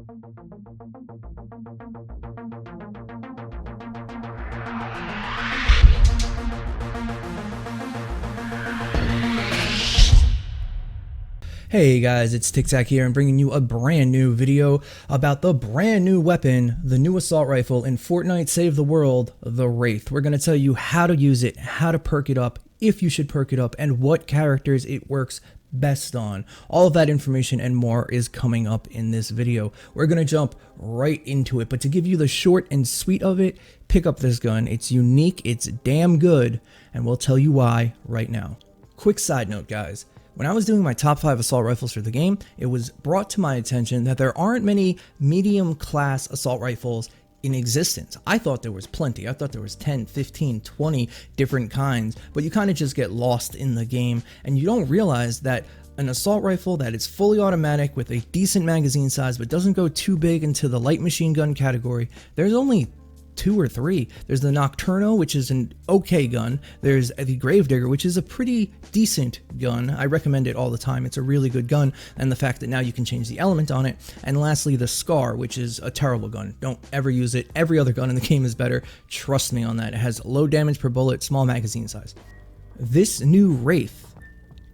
Hey guys, it's TikTak here and bringing you a brand new video about the brand new weapon, the new assault rifle in Fortnite Save the World, the Wraith. We're going to tell you how to use it, how to perk it up, if you should perk it up, and what characters it works best on. All of that information and more is coming up in this video. We're going to jump right into it, but to give you the short and sweet of it, pick up this gun. It's unique, it's damn good, and we'll tell you why right now. Quick side note, guys. When I was doing my top 5 assault rifles for the game, it was brought to my attention that there aren't many medium class assault rifles in existence. I thought there was plenty. I thought there was 10, 15, 20 different kinds, but you kind of just get lost in the game and you don't realize that an assault rifle that is fully automatic with a decent magazine size but doesn't go too big into the light machine gun category, there's only 2 or 3. There's the Nocturno, which is an okay gun. There's the Gravedigger, which is a pretty decent gun. I recommend it all the time. It's a really good gun, and the fact that now you can change the element on it. And lastly, the Scar, which is a terrible gun. Don't ever use it. Every other gun in the game is better. Trust me on that. It has low damage per bullet, small magazine size. This new Wraith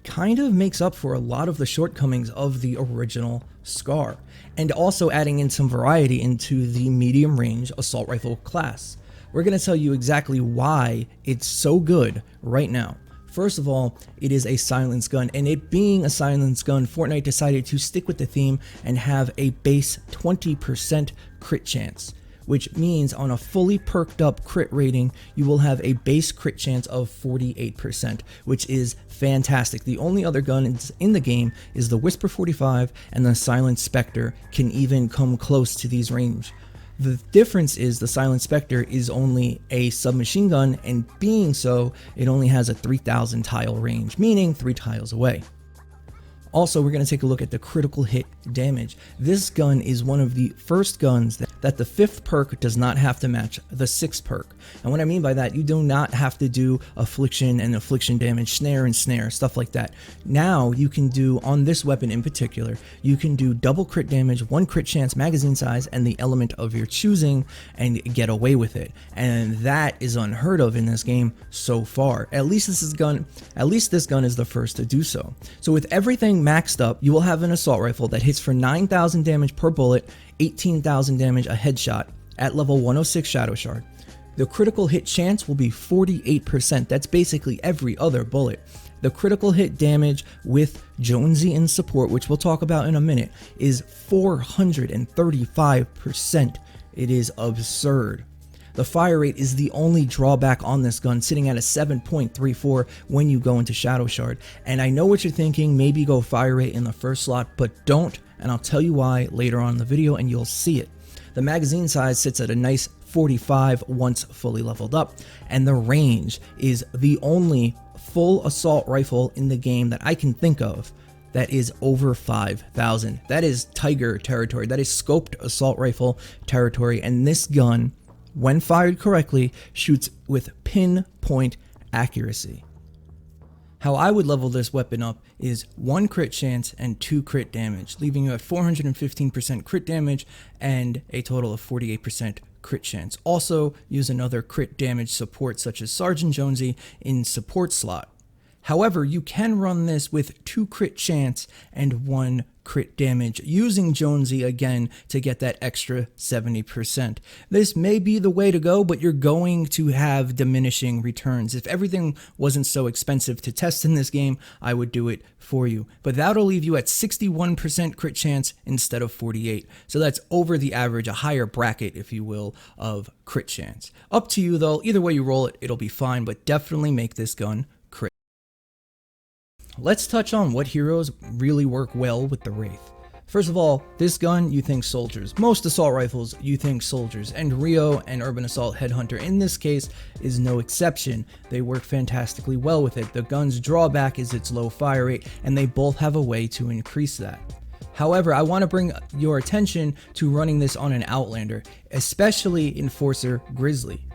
kind of makes up for a lot of the shortcomings of the original Scar, and also adding in some variety into the medium range assault rifle class. We're going to tell you exactly why it's so good right now. First of all, it is a silence gun, and it being a silence gun, Fortnite decided to stick with the theme and have a base 20% crit chance, which means on a fully perked up crit rating, you will have a base crit chance of 48%, which is fantastic. The only other gun in the game is the Whisper 45, and the Silent Spectre can even come close to these range. The difference is the Silent Spectre is only a submachine gun, and being so, it only has a 3,000 tile range, meaning 3 tiles away. Also, we're going to take a look at the critical hit damage. This gun is one of the first guns that the 5th perk does not have to match the 6th perk. And what I mean by that, you do not have to do affliction and affliction damage, snare and snare, stuff like that. Now you can do, on this weapon in particular, you can do double crit damage, 1 crit chance, magazine size, and the element of your choosing, and get away with it. And that is unheard of in this game so far. At least this gun is the first to do so. So with everything maxed up, you will have an assault rifle that hits for 9,000 damage per bullet, 18,000 damage a headshot at level 106 Shadow Shard. The critical hit chance will be 48%. That's basically every other bullet. The critical hit damage with Jonesy in support, which we'll talk about in a minute, is 435%. It is absurd. The fire rate is the only drawback on this gun, sitting at a 7.34 when you go into Shadow Shard. And I know what you're thinking, maybe go fire rate in the first slot, but don't, and I'll tell you why later on in the video and you'll see it. The magazine size sits at a nice 45 once fully leveled up, and the range is the only full assault rifle in the game that I can think of that is over 5,000. That is Tiger territory, that is scoped assault rifle territory, and this gun, when fired correctly, shoots with pinpoint accuracy. How I would level this weapon up is 1 crit chance and 2 crit damage, leaving you at 415% crit damage and a total of 48% crit chance. Also, use another crit damage support such as Sergeant Jonesy in support slot. However, you can run this with 2 crit chance and 1 crit damage, using Jonesy again to get that extra 70%. This may be the way to go, but you're going to have diminishing returns. If everything wasn't so expensive to test in this game, I would do it for you. But that'll leave you at 61% crit chance instead of 48. So that's over the average, a higher bracket, if you will, of crit chance. Up to you though, either way you roll it, it'll be fine, but definitely make this gun crit. Let's touch on what heroes really work well with the Wraith. First of all, this gun, you think soldiers. Most assault rifles, you think soldiers. And Rio and Urban Assault Headhunter in this case is no exception. They work fantastically well with it. The gun's drawback is its low fire rate, and they both have a way to increase that. However, I want to bring your attention to running this on an Outlander, especially Enforcer Grizzly.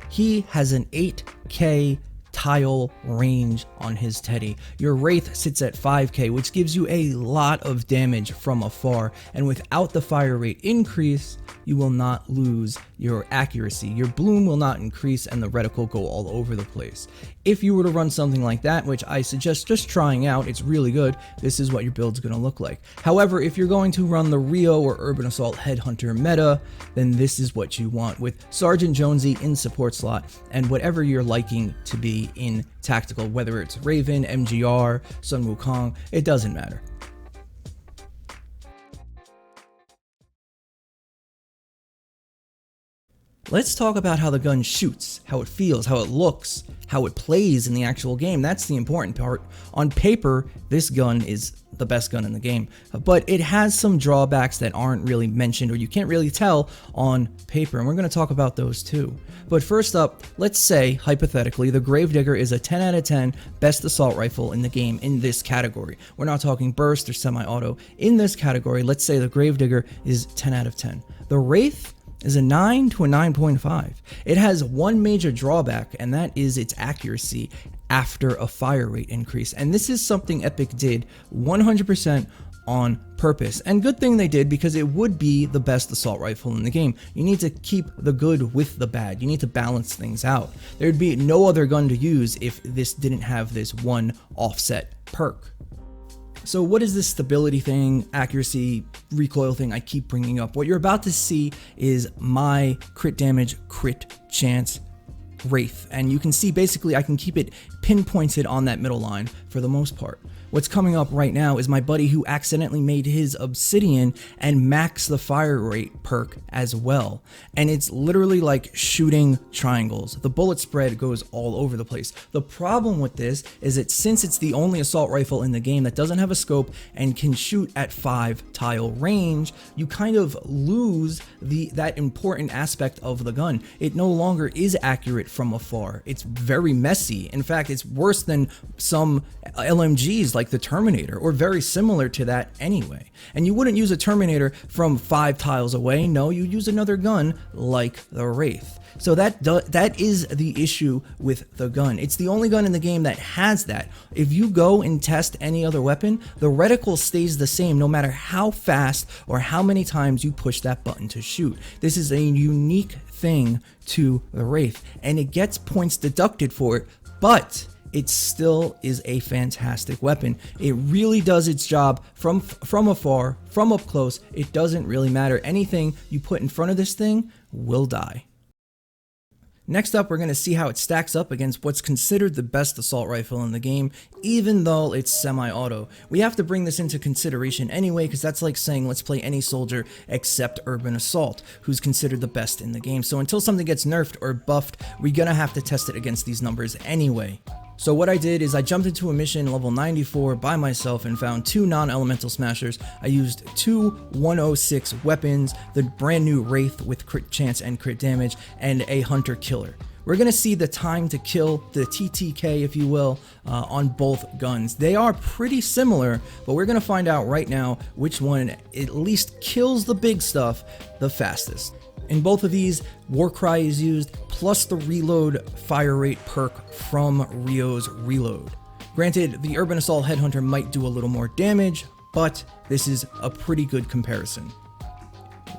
He has an 8K tile range on his Teddy. Your Wraith sits at 5k, which gives you a lot of damage from afar, and without the fire rate increase, you will not lose your accuracy. Your bloom will not increase and the reticle go all over the place. If you were to run something like that, which I suggest just trying out, it's really good, this is what your build's going to look like. However, if you're going to run the Rio or Urban Assault Headhunter meta, then this is what you want, with Sergeant Jonesy in support slot and whatever you're liking to be in tactical, whether it's Raven, MGR, Sun Wukong, it doesn't matter. Let's talk about how the gun shoots, how it feels, how it looks, how it plays in the actual game. That's the important part. On paper, this gun is the best gun in the game, but it has some drawbacks that aren't really mentioned, or you can't really tell on paper, and we're going to talk about those too. But first up, let's say, hypothetically, the Gravedigger is a 10 out of 10 best assault rifle in the game in this category. We're not talking burst or semi-auto. In this category, let's say the Gravedigger is 10 out of 10. The Wraith is a 9 to a 9.5. It has one major drawback, and that is its accuracy after a fire rate increase. And this is something Epic did 100% on purpose. And good thing they did, because it would be the best assault rifle in the game. You need to keep the good with the bad. You need to balance things out. There'd be no other gun to use if this didn't have this one offset perk. So what is this stability thing, accuracy, recoil thing I keep bringing up? What you're about to see is my crit damage, crit chance Wraith. And you can see basically I can keep it pinpointed on that middle line for the most part. What's coming up right now is my buddy who accidentally made his Obsidian and maxed the fire rate perk as well. And it's literally like shooting triangles. The bullet spread goes all over the place. The problem with this is that since it's the only assault rifle in the game that doesn't have a scope and can shoot at 5 tile range, you kind of lose that important aspect of the gun. It no longer is accurate from afar. It's very messy. In fact, it's worse than some LMGs like the Terminator, or very similar to that anyway. And you wouldn't use a Terminator from 5 tiles away. No, you use another gun like the Wraith. So that is the issue with the gun. It's the only gun in the game that has that. If you go and test any other weapon, the reticle stays the same no matter how fast or how many times you push that button to shoot. This is a unique thing to the Wraith, and it gets points deducted for it, but it still is a fantastic weapon. It really does its job from afar, from up close. It doesn't really matter. Anything you put in front of this thing will die. Next up, we're going to see how it stacks up against what's considered the best assault rifle in the game, even though it's semi-auto. We have to bring this into consideration anyway, because that's like saying let's play any soldier except Urban Assault, who's considered the best in the game. So until something gets nerfed or buffed, we're going to have to test it against these numbers anyway. So what I did is I jumped into a mission level 94 by myself and found 2 non-elemental smashers. I used 2 106 weapons, the brand new Wraith with crit chance and crit damage, and a hunter killer. We're going to see the time to kill, the TTK if you will, on both guns. They are pretty similar, but we're going to find out right now which one at least kills the big stuff the fastest. In both of these, Warcry is used, plus the reload fire rate perk from Rio's reload. Granted, the Urban Assault Headhunter might do a little more damage, but this is a pretty good comparison.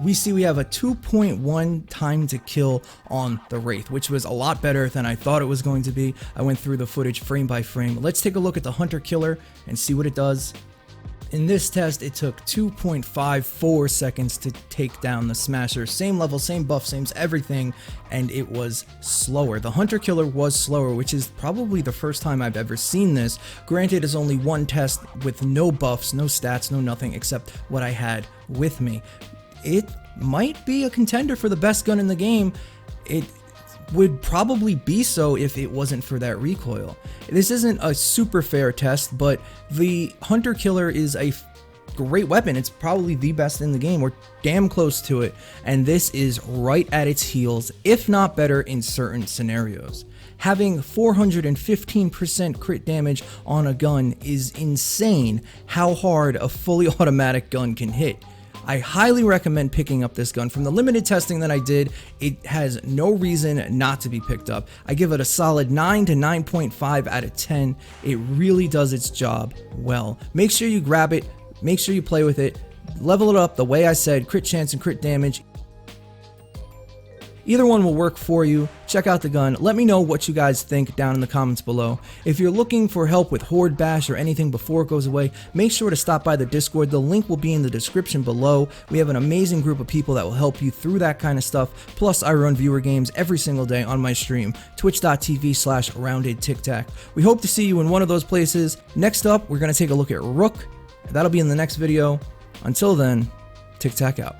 We see we have a 2.1 time to kill on the Wraith, which was a lot better than I thought it was going to be. I went through the footage frame by frame. Let's take a look at the Hunter Killer and see what it does. In this test, it took 2.54 seconds to take down the Smasher. Same level, same buff, same everything, and it was slower. The Hunter Killer was slower, which is probably the first time I've ever seen this. Granted, it's only one test with no buffs, no stats, no nothing except what I had with me. It might be a contender for the best gun in the game. It would probably be so if it wasn't for that recoil. This isn't a super fair test, but the Hunter Killer is a great weapon. It's probably the best in the game. We're damn close to it, and this is right at its heels, if not better in certain scenarios. Having 415% crit damage on a gun is insane how hard a fully automatic gun can hit. I highly recommend picking up this gun. From the limited testing that I did, it has no reason not to be picked up. I give it a solid 9 to 9.5 out of 10. It really does its job well. Make sure you grab it, make sure you play with it, level it up the way I said, crit chance and crit damage. Either one will work for you. Check out the gun. Let me know what you guys think down in the comments below. If you're looking for help with Horde Bash or anything before it goes away, make sure to stop by the Discord. The link will be in the description below. We have an amazing group of people that will help you through that kind of stuff. Plus, I run viewer games every single day on my stream, twitch.tv/roundedtiktak. We hope to see you in one of those places. Next up, we're going to take a look at Rook. That'll be in the next video. Until then, TikTak out.